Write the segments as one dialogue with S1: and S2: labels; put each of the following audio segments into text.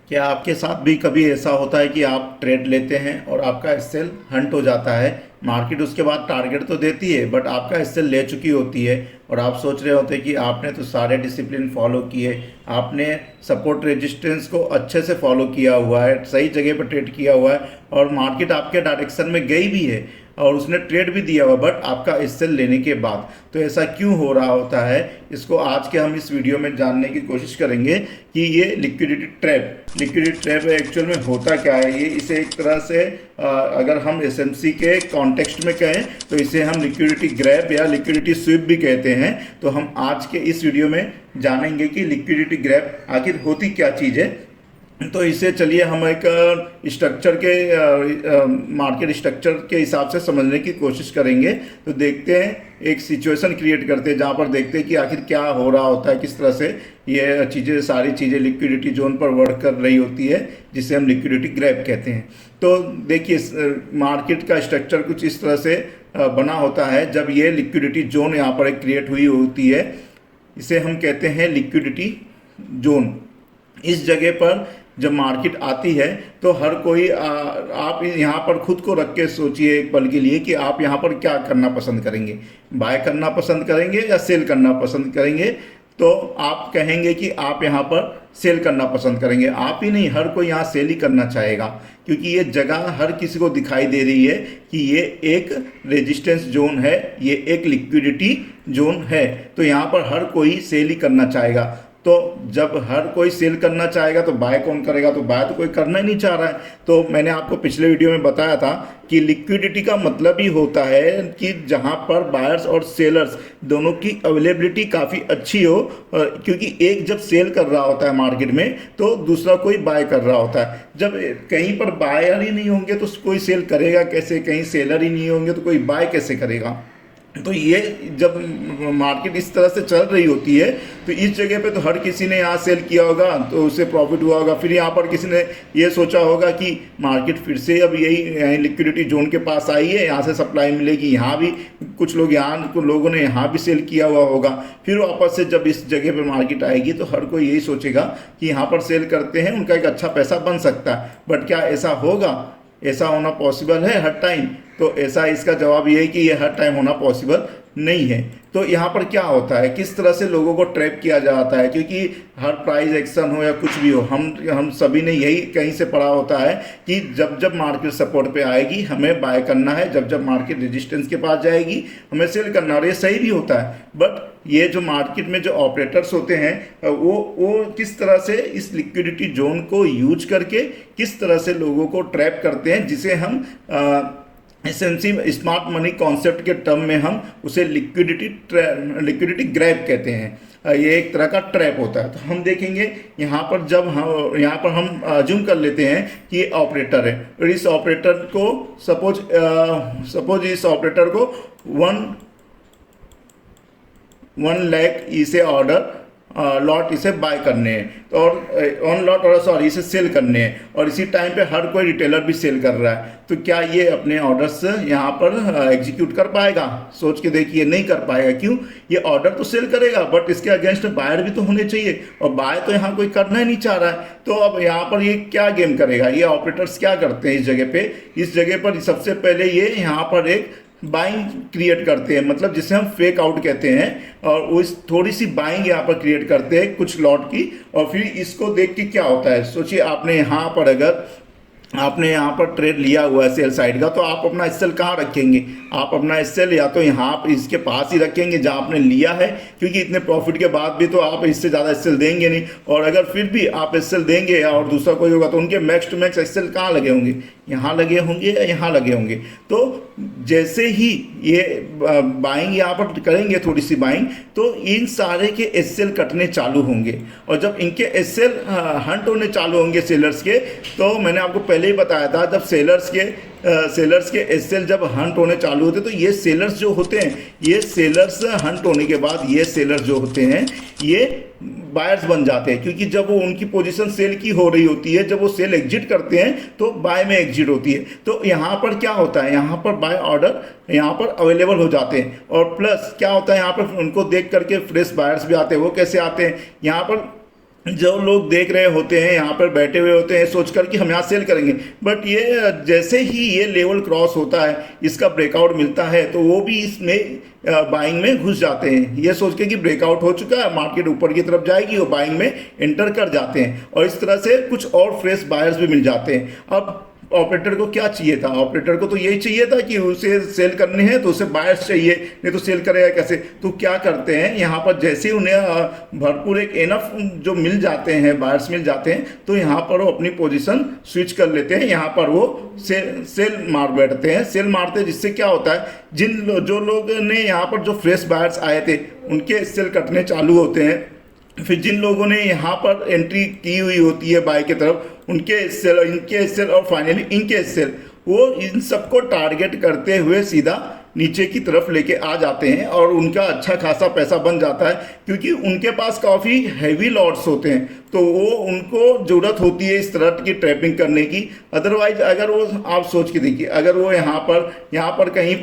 S1: क्या आपके साथ भी कभी ऐसा होता है कि आप ट्रेड लेते हैं और आपका एसएल हंट हो जाता है। मार्केट उसके बाद टारगेट तो देती है बट आपका एसएल ले चुकी होती है और आप सोच रहे होते हैं कि आपने तो सारे डिसिप्लिन फॉलो किए, आपने सपोर्ट रेजिस्टेंस को अच्छे से फॉलो किया हुआ है, सही जगह पर ट्रेड किया हुआ है और मार्केट आपके डायरेक्शन में गई भी है और उसने ट्रेड भी दिया हुआ, बट आपका एसएल लेने के बाद तो ऐसा क्यों हो रहा होता है, इसको आज के हम इस वीडियो में जानने की कोशिश करेंगे कि ये लिक्विडिटी ट्रैप एक्चुअल में होता क्या है। ये इसे एक तरह से अगर हम एसएमसी के कॉन्टेक्स्ट में कहें तो इसे हम लिक्विडिटी ग्रैब या लिक्विडिटी स्वीप भी कहते हैं। तो हम आज के इस वीडियो में जानेंगे कि लिक्विडिटी ग्रैब आखिर होती क्या चीज़ है। तो इसे चलिए हम एक स्ट्रक्चर के मार्केट स्ट्रक्चर के हिसाब से समझने की कोशिश करेंगे। तो देखते हैं, एक सिचुएशन क्रिएट करते हैं जहाँ पर देखते हैं कि आखिर क्या हो रहा होता है, किस तरह से ये चीज़ें सारी चीज़ें लिक्विडिटी जोन पर वर्क कर रही होती है, जिसे हम लिक्विडिटी ग्रैब कहते हैं। तो देखिए, मार्केट का स्ट्रक्चर कुछ इस तरह से बना होता है। जब ये लिक्विडिटी जोन यहाँ पर एक क्रिएट हुई होती है, इसे हम कहते हैं लिक्विडिटी जोन। इस जगह पर जब मार्केट आती है तो हर कोई आप यहाँ पर खुद को रख के सोचिए एक पल के लिए कि आप यहाँ पर क्या करना पसंद करेंगे, बाय करना पसंद करेंगे या सेल करना पसंद करेंगे। तो आप कहेंगे कि आप यहाँ पर सेल करना पसंद करेंगे। आप ही नहीं, हर कोई यहाँ सेल ही करना चाहेगा क्योंकि ये जगह हर किसी को दिखाई दे रही है कि ये एक रेजिस्टेंस जोन है, ये एक लिक्विडिटी जोन है। तो यहाँ पर हर कोई सेल ही करना चाहेगा। तो जब हर कोई सेल करना चाहेगा तो बाय कौन करेगा? तो बाय तो कोई करना ही नहीं चाह रहा है। तो मैंने आपको पिछले वीडियो में बताया था कि लिक्विडिटी का मतलब ही होता है कि जहां पर बायर्स और सेलर्स दोनों की अवेलेबिलिटी काफ़ी अच्छी हो, क्योंकि एक जब सेल कर रहा होता है मार्केट में तो दूसरा कोई बाय कर रहा होता है। जब कहीं पर बायर ही नहीं होंगे तो कोई सेल करेगा कैसे, कहीं सेलर ही नहीं होंगे तो कोई बाय कैसे करेगा। तो ये जब मार्केट इस तरह से चल रही होती है तो इस जगह पे तो हर किसी ने यहाँ सेल किया होगा तो उससे प्रॉफिट हुआ होगा। फिर यहाँ पर किसी ने ये सोचा होगा कि मार्केट फिर से अब यही लिक्विडिटी जोन के पास आई है, यहाँ से सप्लाई मिलेगी। यहाँ भी कुछ लोगों ने यहाँ भी सेल किया हुआ होगा। फिर वापस से जब इस जगह पर मार्केट आएगी तो हर कोई यही सोचेगा कि यहाँ पर सेल करते हैं, उनका एक अच्छा पैसा बन सकता है। बट क्या ऐसा होगा? ऐसा होना पॉसिबल है हर टाइम? तो ऐसा इसका जवाब ये है कि ये हर टाइम होना पॉसिबल नहीं है। तो यहाँ पर क्या होता है, किस तरह से लोगों को ट्रैप किया जाता है, क्योंकि हर प्राइस एक्शन हो या कुछ भी हो, हम सभी ने यही कहीं से पढ़ा होता है कि जब मार्केट सपोर्ट पे आएगी हमें बाय करना है, जब मार्केट रेजिस्टेंस के पास जाएगी हमें सेल करना है। और ये सही भी होता है। बट ये जो मार्केट में जो ऑपरेटर्स होते हैं वो किस तरह से इस लिक्विडिटी जोन को यूज करके किस तरह से लोगों को ट्रैप करते हैं, जिसे हम एसेंशियल स्मार्ट मनी कॉन्सेप्ट के टर्म में हम उसे लिक्विडिटी ग्रैब कहते हैं। ये एक तरह का ट्रैप होता है। तो हम देखेंगे यहाँ पर यहाँ पर हम अज्यूम कर लेते हैं कि ये ऑपरेटर है और इस ऑपरेटर को सपोज इस ऑपरेटर को 1 लाख इसे ऑर्डर लॉट इसे बाय करने हैं और ऑन लॉट और सॉरी इसे सेल करने हैं और इसी टाइम पे हर कोई रिटेलर भी सेल कर रहा है। तो क्या ये अपने ऑर्डर्स यहाँ पर एग्जीक्यूट कर पाएगा? सोच के देखिए, नहीं कर पाएगा। क्यों? ये ऑर्डर तो सेल करेगा बट इसके अगेंस्ट बायर भी तो होने चाहिए और बाय तो यहाँ कोई करना ही नहीं चाह रहा है। तो अब यहाँ पर ये क्या गेम करेगा? ये ऑपरेटर्स क्या करते हैं इस जगह पर सबसे पहले ये यहाँ पर एक बाइंग क्रिएट करते हैं, मतलब जिसे हम फेक आउट कहते हैं। और उस थोड़ी सी बाइंग यहाँ पर क्रिएट करते हैं कुछ लॉट की और फिर इसको देख के क्या होता है, सोचिए आपने यहाँ पर अगर आपने यहाँ पर ट्रेड लिया हुआ है सेल साइड का, तो आप अपना एसएल कहाँ रखेंगे? आप अपना एसएल या तो यहाँ इसके पास ही रखेंगे जहाँ आपने लिया है, क्योंकि इतने प्रॉफिट के बाद भी तो आप इससे ज़्यादा एसएल देंगे नहीं। और अगर फिर भी आप एसएल देंगे और दूसरा कोई होगा तो उनके मैक्स टू मैक्स एसएल कहाँ लगे होंगे? यहाँ लगे होंगे या यहाँ लगे होंगे। तो जैसे ही ये बाइंग यहाँ पर करेंगे, थोड़ी सी बाइंग, तो इन सारे के एसएल कटने चालू होंगे और जब इनके एसएल हंट होने चालू होंगे सेलर्स के, तो मैंने आपको पहले ही बताया था जब सेलर्स के एसएल जब हंट होने चालू होते तो ये सेलर्स जो होते हैं, ये सेलर्स हंट होने के बाद ये सेलर्स जो होते हैं ये बायर्स बन जाते हैं, क्योंकि जब वो उनकी पोजीशन सेल की हो रही होती है, जब वो सेल एग्जिट करते हैं तो बाय में एग्जिट होती है। तो यहाँ पर क्या होता है, यहाँ पर बाय ऑर्डर यहाँ पर अवेलेबल हो जाते हैं और प्लस क्या होता है यहाँ पर उनको देख करके फ्रेश बायर्स भी आते हैं। वो कैसे आते हैं? यहाँ पर जो लोग देख रहे होते हैं यहाँ पर बैठे हुए होते हैं सोचकर कि हम यहाँ सेल करेंगे, बट ये जैसे ही ये लेवल क्रॉस होता है, इसका ब्रेकआउट मिलता है, तो वो भी इसमें बाइंग में घुस जाते हैं, ये सोच के कि ब्रेकआउट हो चुका है, मार्केट ऊपर की तरफ जाएगी, वो बाइंग में एंटर कर जाते हैं और इस तरह से कुछ और फ्रेश बायर्स भी मिल जाते हैं। अब ऑपरेटर को क्या चाहिए था? ऑपरेटर को तो यही चाहिए था कि उसे सेल करने हैं तो उसे बायर्स चाहिए, नहीं तो सेल करेगा कैसे? तो क्या करते हैं यहाँ पर, जैसे उन्हें भरपूर एक एनफ जो मिल जाते हैं, बायर्स मिल जाते हैं, तो यहाँ पर वो अपनी पोजीशन स्विच कर लेते हैं, यहाँ पर वो सेल मार बैठते हैं। सेल मारते हैं जिससे क्या होता है, जो लोग ने यहाँ पर जो फ्रेश बायर्स आए थे उनके सेल कटने चालू होते हैं। फिर जिन लोगों ने यहाँ पर एंट्री की हुई होती है बाय की तरफ, उनके सेल, इनके सेल और फाइनली इनके सेल, वो इन सबको टारगेट करते हुए सीधा नीचे की तरफ लेके आ जाते हैं और उनका अच्छा खासा पैसा बन जाता है, क्योंकि उनके पास काफ़ी हैवी लॉट्स होते हैं, तो वो उनको ज़रूरत होती है इस तरह की ट्रैपिंग करने की। अदरवाइज अगर वो, आप सोच के देखिए, अगर वो यहाँ पर कहीं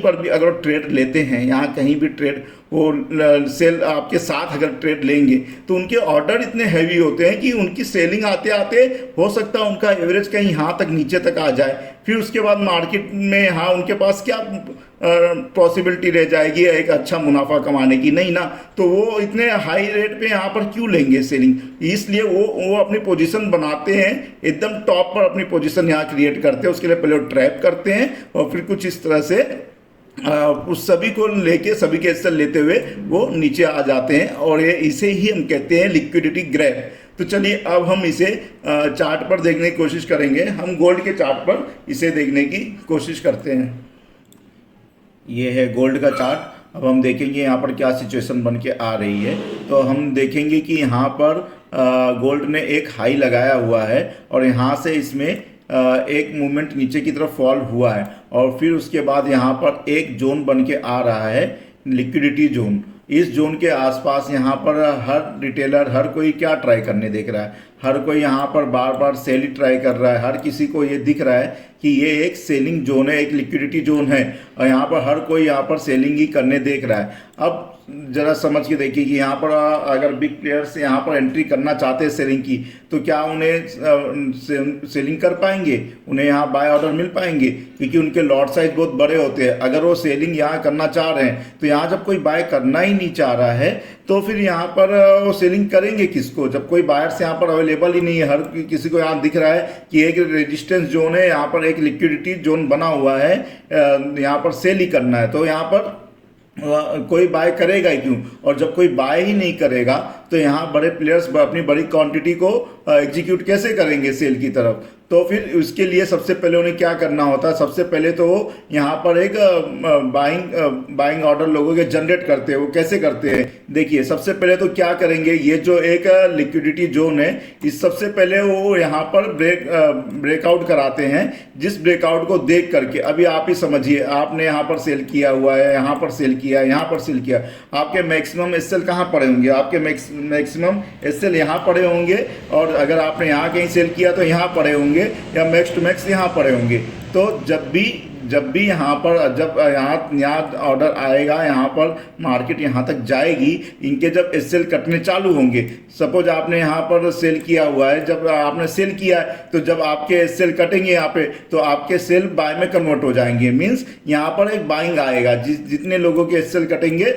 S1: पर भी अगर ट्रेड लेते हैं, यहाँ कहीं भी ट्रेड वो सेल आपके साथ अगर ट्रेड लेंगे, तो उनके ऑर्डर इतने हैवी होते हैं कि उनकी सेलिंग आते आते हो सकता है उनका एवरेज कहीं यहाँ तक नीचे तक आ जाए। फिर उसके बाद मार्केट में हाँ उनके पास क्या पॉसिबिलिटी रह जाएगी एक अच्छा मुनाफा कमाने की? नहीं ना। तो वो इतने हाई रेट पे यहाँ पर क्यों लेंगे सेलिंग? इसलिए वो अपनी पोजीशन बनाते हैं, एकदम टॉप पर अपनी पोजीशन यहाँ क्रिएट करते हैं। उसके लिए पहले वो ट्रैप करते हैं और फिर कुछ इस तरह से उस सभी को लेके, सभी के हिस्सा लेते हुए वो नीचे आ जाते हैं, और ये इसे ही हम कहते हैं लिक्विडिटी ग्रैब। तो चलिए अब हम इसे चार्ट पर देखने की कोशिश करेंगे। हम गोल्ड के चार्ट पर इसे देखने की कोशिश करते हैं। ये है गोल्ड का चार्ट। अब हम देखेंगे यहाँ पर क्या सिचुएशन बन के आ रही है। तो हम देखेंगे कि यहाँ पर गोल्ड ने एक हाई लगाया हुआ है और यहाँ से इसमें एक मूवमेंट नीचे की तरफ फॉल हुआ है, और फिर उसके बाद यहाँ पर एक जोन बन के आ रहा है, लिक्विडिटी जोन। इस जोन के आसपास यहाँ पर हर रिटेलर, हर कोई क्या ट्राई करने देख रहा है, हर कोई यहाँ पर बार बार सेल ही ट्राई कर रहा है। हर किसी को ये दिख रहा है कि ये एक सेलिंग जोन है, एक लिक्विडिटी जोन है, और यहाँ पर हर कोई यहाँ पर सेलिंग ही करने देख रहा है। अब ज़रा समझ के देखिए कि यहाँ पर अगर बिग प्लेयर्स यहाँ पर एंट्री करना चाहते हैं सेलिंग की, तो क्या उन्हें सेलिंग कर पाएंगे? उन्हें यहाँ बाय ऑर्डर मिल पाएंगे? क्योंकि उनके लॉट साइज बहुत बड़े होते हैं। अगर वो सेलिंग यहाँ करना चाह रहे हैं, तो यहाँ जब कोई बाय करना ही नहीं चाह रहा है, तो फिर यहाँ पर वो सेलिंग करेंगे किसको, जब कोई बायर्स यहाँ पर अवेलेबल ही नहीं है। हर किसी को यहाँ दिख रहा है कि एक रेजिस्टेंस जोन है, यहाँ पर एक लिक्विडिटी जोन बना हुआ है, यहाँ पर सेल ही करना है, तो यहाँ पर कोई बाय करेगा ही क्यों? और जब कोई बाय ही नहीं करेगा, तो यहाँ बड़े प्लेयर्स अपनी बड़ी क्वांटिटी को एग्जीक्यूट कैसे करेंगे सेल की तरफ? तो फिर उसके लिए सबसे पहले उन्हें क्या करना होता है? सबसे पहले तो वो यहाँ पर एक बाइंग ऑर्डर लोगों के जनरेट करते हैं। वो कैसे करते हैं देखिए, सबसे पहले तो क्या करेंगे, ये जो एक लिक्विडिटी जोन है, इस सबसे पहले वो यहाँ पर ब्रेकआउट कराते हैं। जिस ब्रेकआउट को देख करके, अभी आप ही समझिए, आपने यहाँ पर सेल किया हुआ है, यहाँ पर सेल किया, यहाँ पर सेल किया, आपके मैक्सिमम एसएल कहाँ पड़े होंगे? आपके मैक्सिमम एसएल यहाँ पड़े होंगे, और अगर आपने यहाँ कहीं सेल किया तो यहाँ पड़े होंगे, या मैक्स टू मैक्स यहाँ पड़े होंगे। तो जब भी यहाँ पर यहाँ ऑर्डर आएगा, यहाँ पर मार्केट यहाँ तक जाएगी, इनके जब एसएल कटने चालू होंगे, सपोज आपने यहाँ पर सेल किया हुआ है, जब आपने सेल किया है, तो जब आपके एसएल कटेंगे यहाँ पे, तो आपके सेल बाय में कन्वर्ट हो जाएंगे। मीन्स यहाँ पर एक बाइंग आएगा, जितने लोगों के एसएल कटेंगे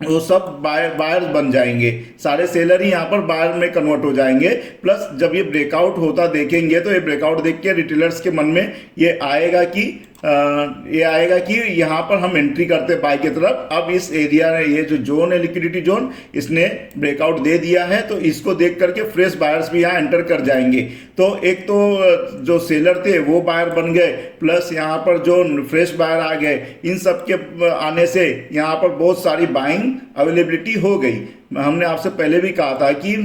S1: वो सब बायर्स बन जाएंगे, सारे सेलर ही यहाँ पर बायर में कन्वर्ट हो जाएंगे। प्लस जब ये ब्रेकआउट होता देखेंगे, तो ये ब्रेकआउट देख के रिटेलर्स के मन में ये आएगा कि यहाँ पर हम एंट्री करते बाय की तरफ। अब इस एरिया में ये जो जोन है, लिक्विडिटी जोन, इसने ब्रेकआउट दे दिया है, तो इसको देख करके फ्रेश बायर्स भी यहाँ एंटर कर जाएंगे। तो एक तो जो सेलर थे वो बायर बन गए, प्लस यहाँ पर जो फ्रेश बायर आ गए, इन सब के आने से यहाँ पर बहुत सारी बाइंग अवेलेबिलिटी हो गई। हमने आपसे पहले भी कहा था कि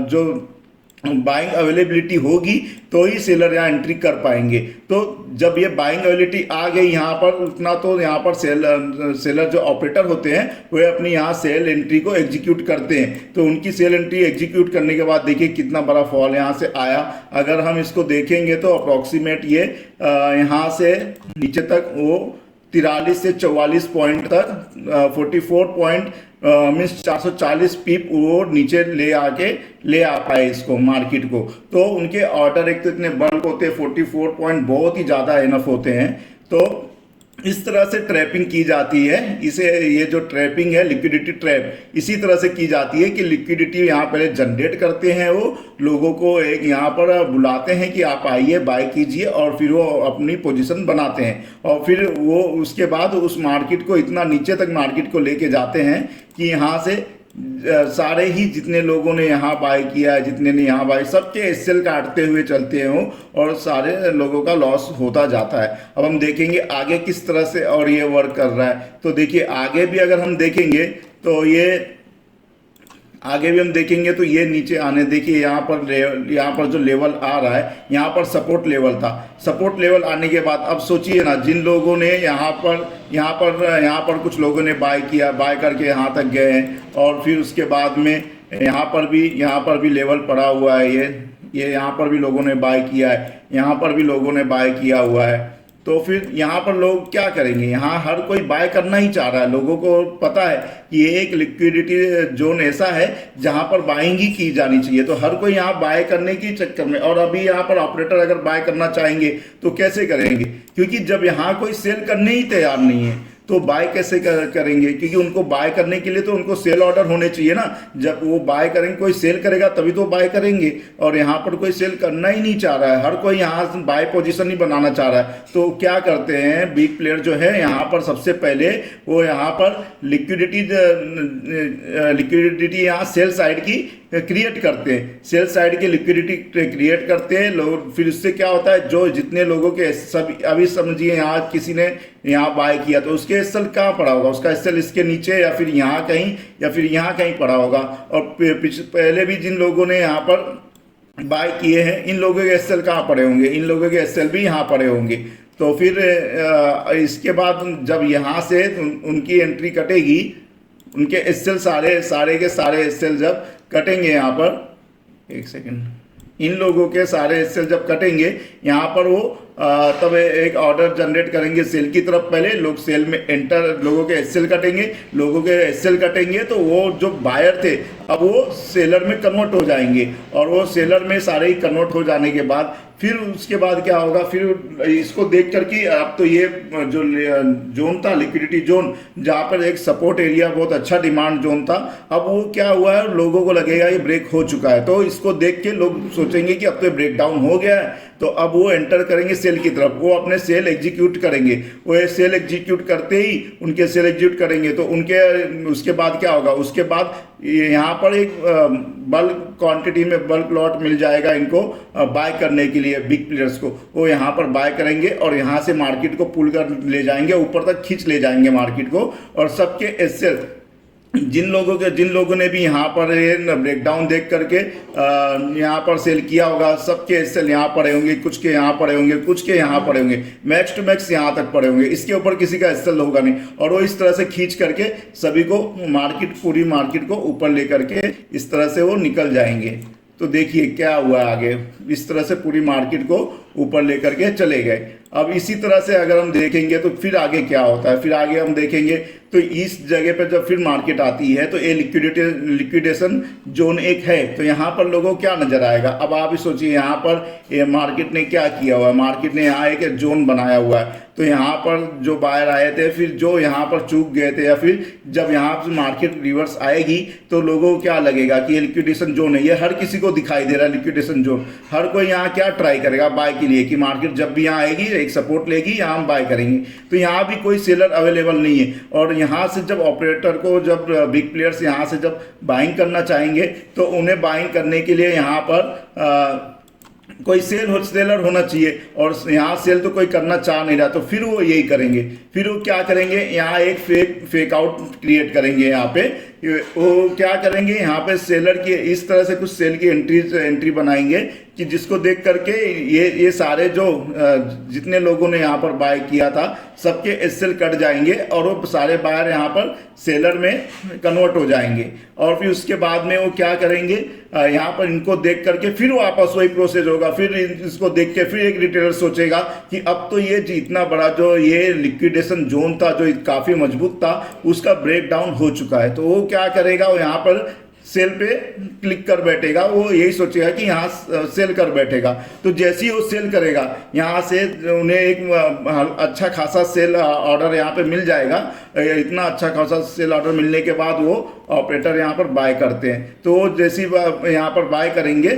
S1: जो बाइंग अवेलेबिलिटी होगी तो ही सेलर यहाँ एंट्री कर पाएंगे। तो जब ये बाइंग अवेलेबिलिटी आ गई यहाँ पर, उतना तो यहाँ पर सेलर जो ऑपरेटर होते हैं वे अपनी यहाँ सेल एंट्री को एग्जीक्यूट करते हैं। तो उनकी सेल एंट्री एग्जीक्यूट करने के बाद देखिए कितना बड़ा फॉल यहाँ से आया। अगर हम इसको देखेंगे तो अप्रॉक्सीमेट ये यहाँ से नीचे तक वो 43 से 44 पॉइंट तक मीन्स 440 पीप वो नीचे ले आ पाए इसको मार्केट को। तो उनके ऑर्डर एक तो इतने बल्क होते हैं, 44 पॉइंट बहुत ही ज़्यादा इनफ होते हैं। तो इस तरह से ट्रैपिंग की जाती है। इसे ये जो ट्रैपिंग है लिक्विडिटी ट्रैप इसी तरह से की जाती है कि लिक्विडिटी यहाँ पहले जनरेट करते हैं, वो लोगों को एक यहाँ पर बुलाते हैं कि आप आइए बाय कीजिए, और फिर वो अपनी पोजीशन बनाते हैं, और फिर वो उसके बाद उस मार्केट को इतना नीचे तक मार्केट को लेके जाते हैं कि यहाँ से सारे ही जितने लोगों ने यहाँ बाय किया है, जितने ने यहाँ बाय, सबके एसएल काटते हुए चलते हो और सारे लोगों का लॉस होता जाता है। अब हम देखेंगे आगे किस तरह से और ये वर्क कर रहा है। तो देखिए आगे भी अगर हम देखेंगे तो ये नीचे आने, देखिए यहाँ पर जो लेवल आ रहा है, यहाँ पर सपोर्ट लेवल था। सपोर्ट लेवल आने के बाद अब सोचिए ना, जिन लोगों ने यहाँ पर कुछ लोगों ने बाय किया, बाय करके यहाँ तक गए हैं, और फिर उसके बाद में यहाँ पर भी लेवल पड़ा हुआ है। ये यहाँ पर भी लोगों ने बाय किया है, यहाँ पर भी लोगों ने बाय किया हुआ है। तो फिर यहाँ पर लोग क्या करेंगे, यहाँ हर कोई बाय करना ही चाह रहा है। लोगों को पता है कि ये एक लिक्विडिटी जोन ऐसा है जहाँ पर बाइंग ही की जानी चाहिए, तो हर कोई यहाँ बाय करने की चक्कर में। और अभी यहाँ पर ऑपरेटर अगर बाय करना चाहेंगे तो कैसे करेंगे, क्योंकि जब यहाँ कोई सेल करने ही तैयार नहीं है तो बाय कैसे करेंगे, क्योंकि उनको बाय करने के लिए तो उनको सेल ऑर्डर होने चाहिए ना। जब वो बाय करेंगे, कोई सेल करेगा तभी तो बाय करेंगे, और यहाँ पर कोई सेल करना ही नहीं चाह रहा है, हर कोई यहाँ बाय पोजीशन ही बनाना चाह रहा है। तो क्या करते हैं बिग प्लेयर जो है, यहाँ पर सबसे पहले वो यहाँ पर लिक्विडिटी यहाँ सेल साइड की क्रिएट करते हैं, सेल साइड की लिक्विडिटी क्रिएट करते हैं लोग। फिर उससे क्या होता है, जो जितने लोगों के सब, अभी समझिए यहाँ किसी ने यहाँ बाय किया तो उसके एसएल कहाँ पड़ा होगा, उसका एसएल इसके नीचे या फिर यहाँ कहीं पड़ा होगा। और पहले भी जिन लोगों ने यहाँ पर बाय किए हैं, इन लोगों के एसएल कहाँ पड़े होंगे, इन लोगों के एसएल भी यहाँ पड़े होंगे। तो फिर इसके बाद जब यहाँ से उनकी एंट्री कटेगी, उनके एसएल सारे के सारे एसएल जब कटेंगे, यहाँ पर एक सेकेंड, इन लोगों के सारे एसएल जब कटेंगे यहाँ पर वो तब एक ऑर्डर जनरेट करेंगे सेल की तरफ। पहले लोग सेल में एंटर, लोगों के एसएल कटेंगे, तो वो जो बायर थे अब वो सेलर में कन्वर्ट हो जाएंगे, और वो सेलर में सारे ही कन्वर्ट हो जाने के बाद फिर उसके बाद क्या होगा, फिर इसको देख कर कि अब तो ये जो जोन था लिक्विडिटी जोन, जहाँ पर एक सपोर्ट एरिया बहुत अच्छा डिमांड जोन था, अब वो क्या हुआ है, लोगों को लगेगा ये ब्रेक हो चुका है। तो इसको देख के लोग सोचेंगे कि अब तो ब्रेक डाउन हो गया है, तो अब वो एंटर करेंगे सेल की तरफ, वो अपने सेल एग्जीक्यूट करेंगे। वो ये सेल एग्जीक्यूट करते ही उनके सेल एग्जीक्यूट करेंगे तो उनके उसके बाद क्या होगा, उसके बाद यहाँ पर एक बल्क क्वांटिटी में बल्क लॉट मिल जाएगा इनको बाय करने के लिए बिग प्लेयर्स को। वो यहाँ पर बाय करेंगे और यहाँ से मार्केट को पुल कर ले जाएंगे, ऊपर तक खींच ले जाएंगे मार्केट को। और सबके एसएल जिन लोगों ने भी यहाँ पर ब्रेकडाउन देख करके यहाँ पर सेल किया होगा, सबके एसएल यहाँ पड़े होंगे, कुछ के यहाँ पड़े होंगे, कुछ के यहाँ पड़े होंगे, मैक्स टू मैक्स यहाँ तक पड़े होंगे, इसके ऊपर किसी का एसएल होगा नहीं। और वो इस तरह से खींच करके सभी को पूरी मार्केट को ऊपर लेकर के इस तरह से वो निकल जाएंगे। तो देखिए क्या हुआ आगे, इस तरह से पूरी मार्केट को ऊपर लेकर के चले गए। अब इसी तरह से अगर हम देखेंगे तो फिर आगे क्या होता है, फिर आगे हम देखेंगे तो इस जगह पर जब फिर मार्केट आती है तो ये लिक्विडेशन जोन एक है, तो यहाँ पर लोगों को क्या नजर आएगा। अब आप ही सोचिए यहाँ पर ये मार्केट ने क्या किया हुआ है, मार्केट ने यहाँ एक जोन बनाया हुआ है, तो यहाँ पर जो बायर आए थे, फिर जो यहाँ पर चूक गए थे, या फिर जब यहाँ पर मार्केट रिवर्स आएगी तो लोगों को क्या लगेगा कि ये लिक्विडेशन जोन है। ये हर किसी को दिखाई दे रहा है लिक्विडेशन जोन, हर कोई यहाँ क्या ट्राई करेगा बाय के लिए कि मार्केट जब भी यहाँ आएगी एक सपोर्ट लेगी, यहाँ हम बाय करेंगे। तो यहाँ भी कोई सेलर अवेलेबल नहीं है, और यहाँ से जब ऑपरेटर को, जब बिग प्लेयर्स यहाँ से जब बाइंग करना चाहेंगे तो उन्हें बाइंग करने के लिए यहाँ पर कोई सेलर होना चाहिए, और यहाँ सेल तो कोई करना चाह नहीं रहा, तो फिर वो यही करेंगे। फिर वो क्या करेंगे, यहाँ एक फेक आउट क्रिएट करेंगे। यहाँ पे वो क्या करेंगे, यहाँ पे सेलर की इस तरह से कुछ सेल की एंट्री बनाएंगे कि जिसको देख करके ये सारे जो जितने लोगों ने यहाँ पर बाय किया था सबके एसएल कट जाएंगे और वो सारे बायर यहाँ पर सेलर में कन्वर्ट हो जाएंगे। और फिर उसके बाद में वो क्या करेंगे, यहाँ पर इनको देख करके फिर वापस वही प्रोसेस होगा, फिर इसको देख के फिर एक रिटेलर सोचेगा कि अब तो ये इतना बड़ा जो ये लिक्विडेशन जोन था जो काफ़ी मजबूत था उसका ब्रेक डाउन हो चुका है। तो वो क्या करेगा, वो यहाँ पर सेल पे क्लिक कर बैठेगा, वो यही सोचेगा कि यहाँ सेल कर बैठेगा। तो जैसे ही वो सेल करेगा यहाँ से उन्हें एक अच्छा खासा सेल ऑर्डर यहाँ पे मिल जाएगा। इतना अच्छा खासा सेल ऑर्डर मिलने के बाद वो ऑपरेटर यहाँ पर बाय करते हैं। तो जैसे ही यहाँ पर बाय करेंगे,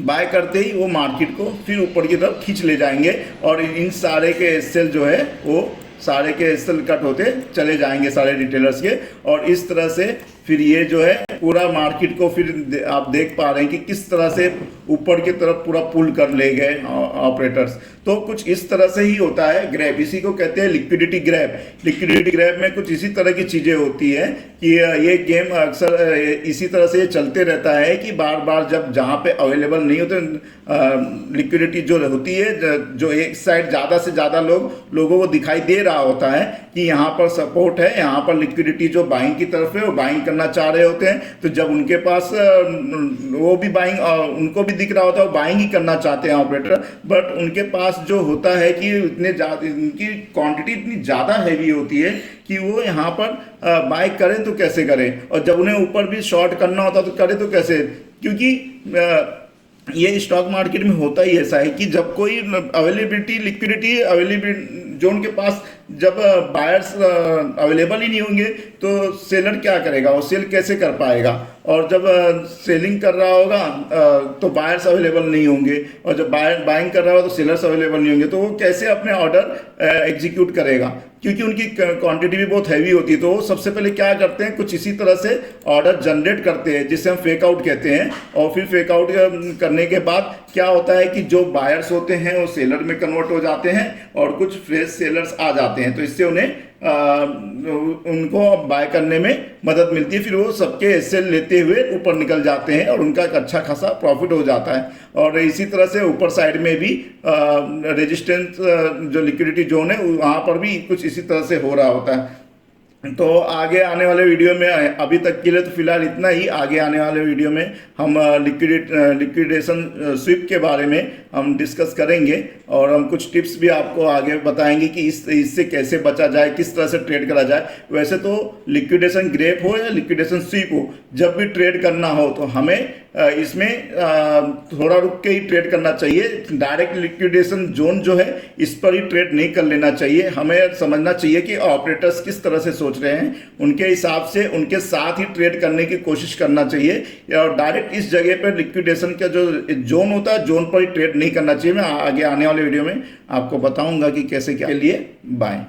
S1: बाय करते ही वो मार्केट को फिर ऊपर की तरफ खींच ले जाएंगे और इन सारे के सेल जो है वो सारे के सेल कट होते चले जाएंगे सारे रिटेलर्स के। और इस तरह से फिर ये जो है पूरा मार्केट को फिर आप देख पा रहे हैं कि किस तरह से ऊपर की तरफ पूरा पुल कर ले गए ऑपरेटर्स। तो कुछ इस तरह से ही होता है ग्रैब, इसी को कहते हैं लिक्विडिटी ग्रैब। लिक्विडिटी ग्रैब में कुछ इसी तरह की चीज़ें होती है कि ये गेम अक्सर इसी तरह से चलते रहता है कि बार बार जब जहाँ पे अवेलेबल नहीं होते लिक्विडिटी जो होती है, जो एक साइड ज़्यादा से ज़्यादा लोगों को दिखाई दे रहा होता है कि यहाँ पर सपोर्ट है, यहाँ पर लिक्विडिटी जो बाइंग की तरफ है वो बाइंग करना चाह रहे होते हैं। तो जब उनके पास वो भी बाइंग उनको भी दिख रहा होता है, वो बाइंग ही करना चाहते हैं ऑपरेटर, बट उनके पास जो होता है कि इतने ज़्यादा उनकी क्वांटिटी इतनी ज़्यादा हैवी होती है कि वो यहाँ पर बाय करें तो कैसे करें, और जब उन्हें ऊपर भी शॉर्ट करना होता तो करें तो कैसे। क्योंकि ये स्टॉक मार्केट में होता ही ऐसा है कि जब कोई अवेलेबिलिटी लिक्विडिटी अवेलेबिलिटी जो उनके पास जब बायर्स अवेलेबल ही नहीं होंगे तो सेलर क्या करेगा, वो सेल कैसे कर पाएगा। और जब सेलिंग कर रहा होगा तो बायर्स अवेलेबल नहीं होंगे, और जब बाइंग कर रहा होगा तो सेलर्स अवेलेबल नहीं होंगे, तो वो कैसे अपने ऑर्डर एग्जीक्यूट करेगा, क्योंकि उनकी क्वांटिटी भी बहुत हैवी होती है। तो वो सबसे पहले क्या करते हैं, कुछ इसी तरह से ऑर्डर जनरेट करते हैं जिसे हम फेक आउट कहते हैं। और फिर फेक आउट करने के बाद क्या होता है कि जो बायर्स होते हैं वो सेलर में कन्वर्ट हो जाते हैं और कुछ फ्रेश सेलर्स आ जाते हैं। तो इससे उन्हें उनको बाय करने में मदद मिलती है। फिर वो सबके एसएल लेते हुए ऊपर निकल जाते हैं और उनका एक अच्छा खासा प्रॉफिट हो जाता है। और इसी तरह से ऊपर साइड में भी रेजिस्टेंस जो लिक्विडिटी जोन है वहाँ पर भी कुछ इसी तरह से हो रहा होता है। तो आगे आने वाले वीडियो में अभी तक के लिए तो फिलहाल इतना ही। आगे आने वाले वीडियो में हम लिक्विडेशन स्विप के बारे में हम डिस्कस करेंगे और हम कुछ टिप्स भी आपको आगे बताएंगे कि इससे कैसे बचा जाए, किस तरह से ट्रेड करा जाए। वैसे तो लिक्विडेशन ग्रेप हो या लिक्विडेशन स्विप हो, जब भी ट्रेड करना हो तो हमें इसमें थोड़ा रुक के ही ट्रेड करना चाहिए। डायरेक्ट लिक्विडेशन जोन जो है इस पर ही ट्रेड नहीं कर लेना चाहिए। हमें समझना चाहिए कि ऑपरेटर्स किस तरह से सोच रहे हैं, उनके हिसाब से उनके साथ ही ट्रेड करने की कोशिश करना चाहिए। और डायरेक्ट इस जगह पर लिक्विडेशन का जो जोन होता है जोन पर ही ट्रेड नहीं करना चाहिए। मैं आगे आने वाले वीडियो में आपको बताऊंगा कि कैसे क्या के लिए बाय।